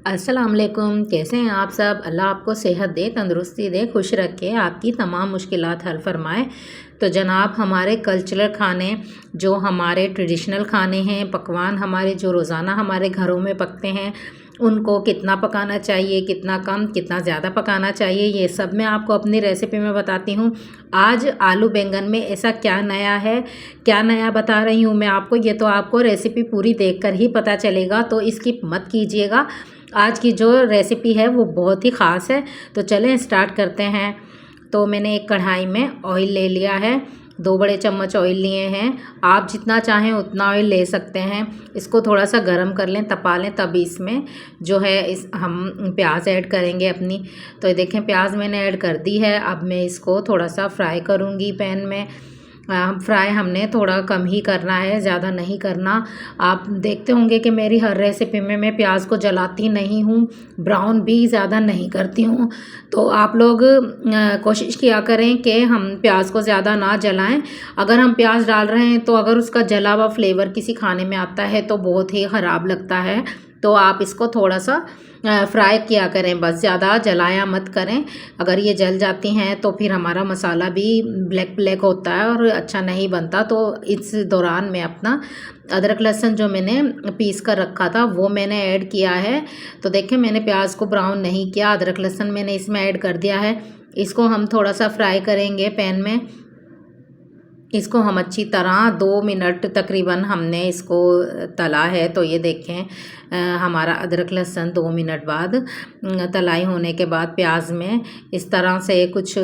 अस्सलाम वालेकुम। कैसे हैं आप सब? अल्लाह आपको सेहत दे, तंदुरुस्ती दे, खुश रखे, आपकी तमाम मुश्किलात हल फरमाए। तो जनाब, हमारे कल्चरल खाने, जो हमारे ट्रेडिशनल खाने हैं, पकवान हमारे जो रोज़ाना हमारे घरों में पकते हैं, उनको कितना पकाना चाहिए, कितना कम, कितना ज़्यादा पकाना चाहिए, ये सब मैं आपको अपनी रेसिपी में बताती हूँ। आज आलू बैंगन में ऐसा क्या नया है, क्या नया बता रही हूँ मैं आपको, ये तो आपको रेसिपी पूरी देखकर ही पता चलेगा, तो स्किप मत कीजिएगा। आज की जो रेसिपी है वो बहुत ही ख़ास है। तो चलें स्टार्ट करते हैं। तो मैंने एक कढ़ाई में ऑयल ले लिया है, 2 बड़े चम्मच ऑयल लिए हैं। आप जितना चाहें उतना ऑयल ले सकते हैं। इसको थोड़ा सा गरम कर लें, तपा लें, तब इसमें जो है इस हम प्याज ऐड करेंगे अपनी। तो ये देखें, प्याज मैंने ऐड कर दी है। अब मैं इसको थोड़ा सा फ्राई करूँगी पैन में। फ्राई हमने थोड़ा कम ही करना है, ज़्यादा नहीं करना। आप देखते होंगे कि मेरी हर रेसिपी में मैं प्याज को जलाती नहीं हूँ, ब्राउन भी ज़्यादा नहीं करती हूँ। तो आप लोग कोशिश किया करें कि हम प्याज को ज़्यादा ना जलाएं। अगर हम प्याज डाल रहे हैं तो अगर उसका जला हुआ फ्लेवर किसी खाने में आता है तो बहुत ही ख़राब लगता है। तो आप इसको थोड़ा सा फ्राई किया करें, बस ज़्यादा जलाया मत करें। अगर ये जल जाती हैं तो फिर हमारा मसाला भी ब्लैक ब्लैक होता है और अच्छा नहीं बनता। तो इस दौरान मैं अपना अदरक लहसुन जो मैंने पीस कर रखा था वो मैंने ऐड किया है। तो देखें, मैंने प्याज को ब्राउन नहीं किया, अदरक लहसुन मैंने इसमें ऐड कर दिया है। इसको हम थोड़ा सा फ्राई करेंगे पैन में। इसको हम अच्छी तरह 2 मिनट तकरीबन हमने इसको तला है। तो ये देखें, हमारा अदरक लहसुन 2 मिनट बाद तलाई होने के बाद प्याज में इस तरह से कुछ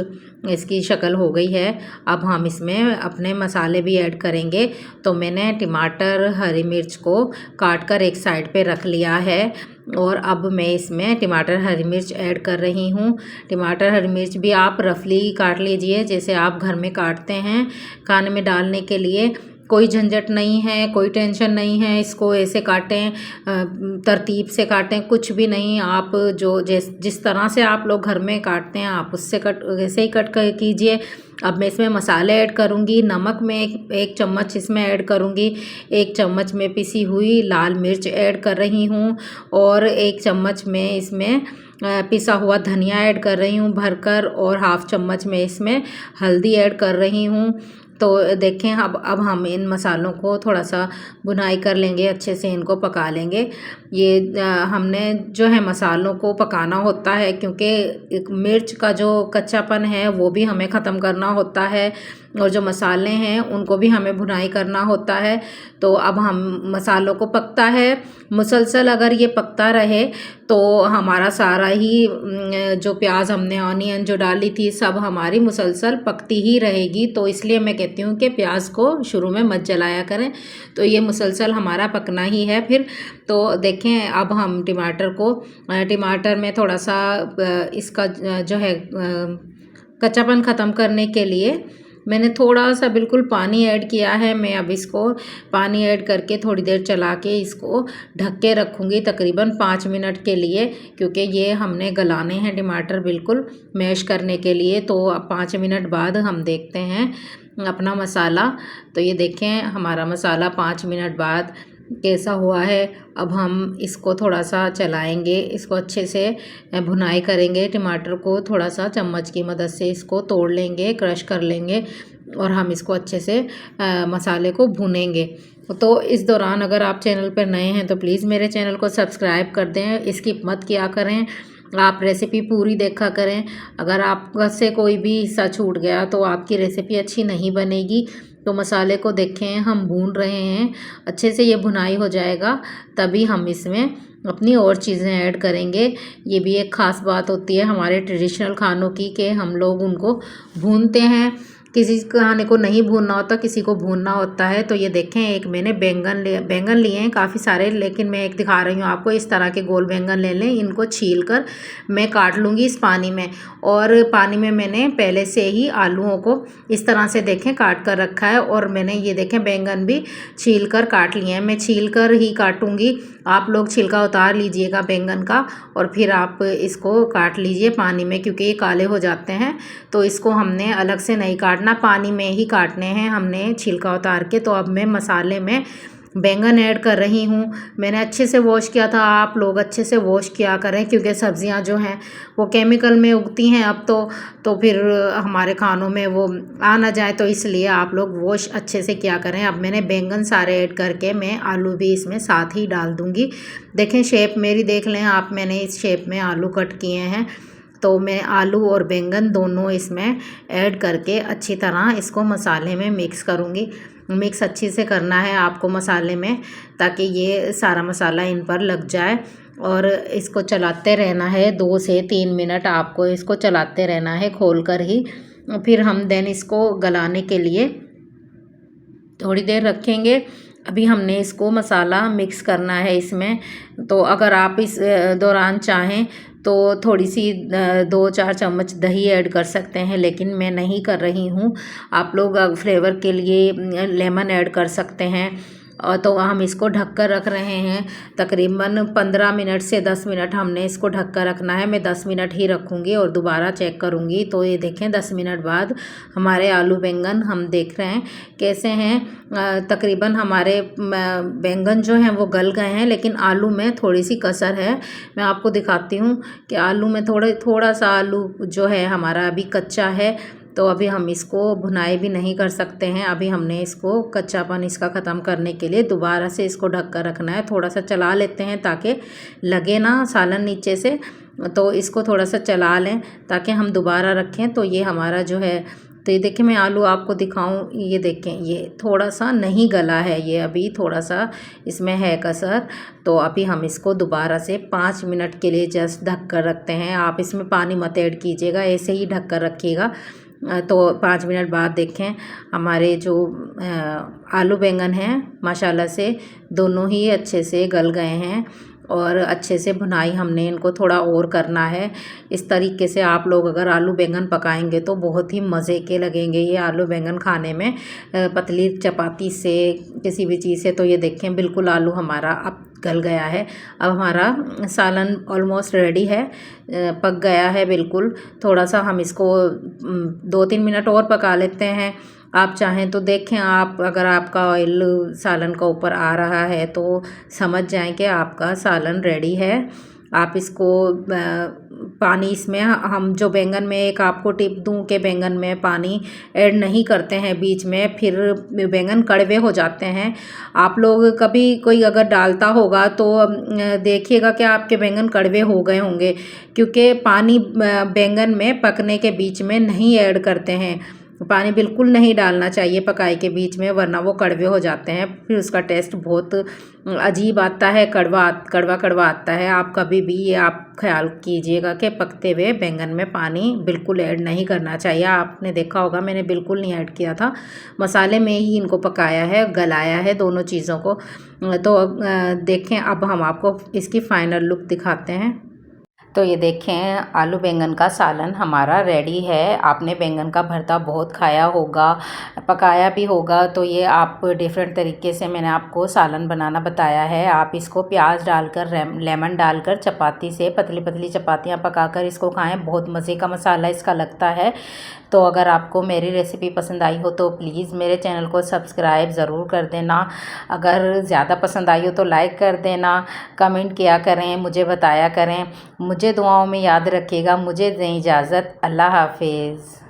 इसकी शक्ल हो गई है। अब हम इसमें अपने मसाले भी ऐड करेंगे। तो मैंने टमाटर, हरी मिर्च को काट कर एक साइड पे रख लिया है और अब मैं इसमें टमाटर, हरी मिर्च ऐड कर रही हूँ। टमाटर, हरी मिर्च भी आप रफली काट लीजिए, जैसे आप घर में काटते हैं खाने में डालने के लिए। कोई झंझट नहीं है, कोई टेंशन नहीं है, इसको ऐसे काटें, तरतीब से काटें, कुछ भी नहीं। आप जो जिस तरह से आप लोग घर में काटते हैं आप उससे वैसे ही कट कीजिए। अब मैं इसमें मसाले ऐड करूँगी। नमक में एक चम्मच इसमें ऐड करूँगी। 1 चम्मच में पिसी हुई लाल मिर्च ऐड कर रही हूँ और 1 चम्मच में इसमें पिसा हुआ धनिया ऐड कर रही हूँ भरकर, और हाफ़ चम्मच में इसमें हल्दी ऐड कर रही हूँ। तो देखें, अब हम इन मसालों को थोड़ा सा भुनाई कर लेंगे, अच्छे से इनको पका लेंगे। ये हमने जो है मसालों को पकाना होता है, क्योंकि एक मिर्च का जो कच्चापन है वो भी हमें ख़त्म करना होता है और जो मसाले हैं उनको भी हमें भुनाई करना होता है। तो अब हम मसालों को पकता है मुसलसल, अगर ये पकता रहे तो हमारा सारा ही जो प्याज हमने ऑनियन जो डाली थी सब हमारी मुसलसल पकती ही रहेगी। तो इसलिए मैं कहती हूँ कि प्याज को शुरू में मत जलाया करें। तो ये मुसलसल हमारा पकना ही है फिर। तो देखें, अब हम टमाटर में थोड़ा सा इसका जो है कच्चापन ख़त्म करने के लिए मैंने थोड़ा सा बिल्कुल पानी ऐड किया है। मैं अब इसको पानी ऐड करके थोड़ी देर चला के इसको ढक के रखूँगी तकरीबन 5 मिनट के लिए, क्योंकि ये हमने गलाने हैं टमाटर बिल्कुल मैश करने के लिए। तो अब 5 मिनट बाद हम देखते हैं अपना मसाला। तो ये देखें, हमारा मसाला 5 मिनट बाद कैसा हुआ है। अब हम इसको थोड़ा सा चलाएंगे, इसको अच्छे से भुनाई करेंगे। टमाटर को थोड़ा सा चम्मच की मदद से इसको तोड़ लेंगे, क्रश कर लेंगे और हम इसको अच्छे से मसाले को भूनेंगे। तो इस दौरान अगर आप चैनल पर नए हैं तो प्लीज़ मेरे चैनल को सब्सक्राइब कर दें, स्किप मत किया करें, आप रेसिपी पूरी देखा करें। अगर आपसे कोई भी हिस्सा छूट गया तो आपकी रेसिपी अच्छी नहीं बनेगी। तो मसाले को देखें, हम भून रहे हैं, अच्छे से ये भुनाई हो जाएगा तभी हम इसमें अपनी और चीज़ें ऐड करेंगे। ये भी एक ख़ास बात होती है हमारे ट्रेडिशनल खानों की कि हम लोग उनको भूनते हैं। किसी खाने को नहीं भूनना होता, किसी को भूनना होता है। तो ये देखें, एक मैंने बैंगन लिए हैं काफ़ी सारे, लेकिन मैं एक दिखा रही हूँ आपको। इस तरह के गोल बैंगन ले लें, इनको छील कर मैं काट लूँगी इस पानी में। और पानी में मैंने पहले से ही आलूओं को इस तरह से देखें काट कर रखा है, और मैंने ये देखें बैंगन भी छील कर काट लिए हैं। मैं छील कर ही काटूँगी, आप लोग छिलका उतार लीजिएगा बैंगन का और फिर आप इसको काट लीजिए पानी में, क्योंकि ये काले हो जाते हैं। तो इसको हमने अलग से नहीं काटना, पानी में ही काटने हैं हमने छिलका उतार के। तो अब मैं मसाले में बैंगन ऐड कर रही हूँ। मैंने अच्छे से वॉश किया था, आप लोग अच्छे से वॉश किया करें क्योंकि सब्ज़ियाँ जो हैं वो केमिकल में उगती हैं अब तो फिर हमारे खानों में वो आ ना जाए, तो इसलिए आप लोग वॉश अच्छे से किया करें। अब मैंने बैंगन सारे ऐड करके मैं आलू भी इसमें साथ ही डाल दूँगी। देखें शेप मेरी देख लें आप, मैंने इस शेप में आलू कट किए हैं। तो मैं आलू और बैंगन दोनों इसमें ऐड करके अच्छी तरह इसको मसाले में मिक्स करूँगी। मिक्स अच्छी से करना है आपको मसाले में, ताकि ये सारा मसाला इन पर लग जाए। और इसको चलाते रहना है 2 से 3 मिनट, आपको इसको चलाते रहना है खोल कर ही। फिर हम देन इसको गलाने के लिए थोड़ी देर रखेंगे। अभी हमने इसको मसाला मिक्स करना है इसमें। तो अगर आप इस दौरान चाहें तो थोड़ी सी 2-4 चम्मच दही ऐड कर सकते हैं, लेकिन मैं नहीं कर रही हूँ। आप लोग फ्लेवर के लिए लेमन ऐड कर सकते हैं। और तो हम इसको ढक कर रख रहे हैं तकरीबन 15 मिनट से 10 मिनट हमने इसको ढक कर रखना है। मैं 10 मिनट ही रखूँगी और दोबारा चेक करूँगी। तो ये देखें 10 मिनट बाद हमारे आलू बैंगन हम देख रहे हैं कैसे हैं। तकरीबन हमारे बैंगन जो हैं वो गल गए हैं, लेकिन आलू में थोड़ी सी कसर है। मैं आपको दिखाती हूँ कि आलू में थोड़ा सा आलू जो है हमारा अभी कच्चा है। तो अभी हम इसको भुनाई भी नहीं कर सकते हैं। अभी हमने इसको कच्चापन इसका ख़त्म करने के लिए दोबारा से इसको ढक कर रखना है। थोड़ा सा चला लेते हैं ताकि लगे ना सालन नीचे से। तो इसको थोड़ा सा चला लें ताकि हम दोबारा रखें तो ये हमारा जो है। तो ये देखें मैं आलू आपको दिखाऊं, ये देखें ये थोड़ा सा नहीं गला है, ये अभी थोड़ा सा इसमें है कसर। तो अभी हम इसको दोबारा से 5 मिनट के लिए जस्ट ढक कर रखते हैं। आप इसमें पानी मत ऐड कीजिएगा, ऐसे ही ढक कर रखिएगा। तो 5 मिनट बाद देखें हमारे जो आलू बैंगन हैं माशाल्लाह से दोनों ही अच्छे से गल गए हैं और अच्छे से भुनाई हमने इनको थोड़ा और करना है। इस तरीके से आप लोग अगर आलू बैंगन पकाएंगे तो बहुत ही मज़े के लगेंगे ये आलू बैंगन खाने में, पतली चपाती से किसी भी चीज़ से। तो ये देखें बिल्कुल आलू हमारा अब गल गया है। अब हमारा सालन ऑलमोस्ट रेडी है, पक गया है बिल्कुल। थोड़ा सा हम इसको 2-3 मिनट और पका लेते हैं। आप चाहें तो देखें, आप अगर आपका ऑयल सालन का ऊपर आ रहा है तो समझ जाएं कि आपका सालन रेडी है। आप इसको पानी इसमें हम जो बैंगन में एक आपको टिप दूं कि बैंगन में पानी ऐड नहीं करते हैं बीच में, फिर बैंगन कड़वे हो जाते हैं। आप लोग कभी कोई अगर डालता होगा तो देखिएगा कि आपके बैंगन कड़वे हो गए होंगे, क्योंकि पानी बैंगन में पकने के बीच में नहीं ऐड करते हैं। पानी बिल्कुल नहीं डालना चाहिए पकाई के बीच में, वरना वो कड़वे हो जाते हैं, फिर उसका टेस्ट बहुत अजीब आता है, कड़वा कड़वा कड़वा आता है। आप कभी भी ये आप ख्याल कीजिएगा कि पकते हुए बैंगन में पानी बिल्कुल ऐड नहीं करना चाहिए। आपने देखा होगा मैंने बिल्कुल नहीं ऐड किया था, मसाले में ही इनको पकाया है, गलाया है दोनों चीज़ों को। तो देखें अब हम आपको इसकी फ़ाइनल लुक दिखाते हैं। तो ये देखें आलू बैंगन का सालन हमारा रेडी है। आपने बैंगन का भरता बहुत खाया होगा, पकाया भी होगा, तो ये आप डिफरेंट तरीके से मैंने आपको सालन बनाना बताया है। आप इसको प्याज डालकर लेमन डालकर चपाती से पतली पतली चपातियाँ पकाकर इसको खाएं, बहुत मज़े का मसाला इसका लगता है। तो अगर आपको मेरी रेसिपी पसंद आई हो तो प्लीज़ मेरे चैनल को सब्सक्राइब ज़रूर कर देना। अगर ज़्यादा पसंद आई हो तो लाइक कर देना, कमेंट किया करें, मुझे बताया करें। मुझे दुआओं में याद रखिएगा। मुझे दें इजाज़त। अल्लाह हाफिज़।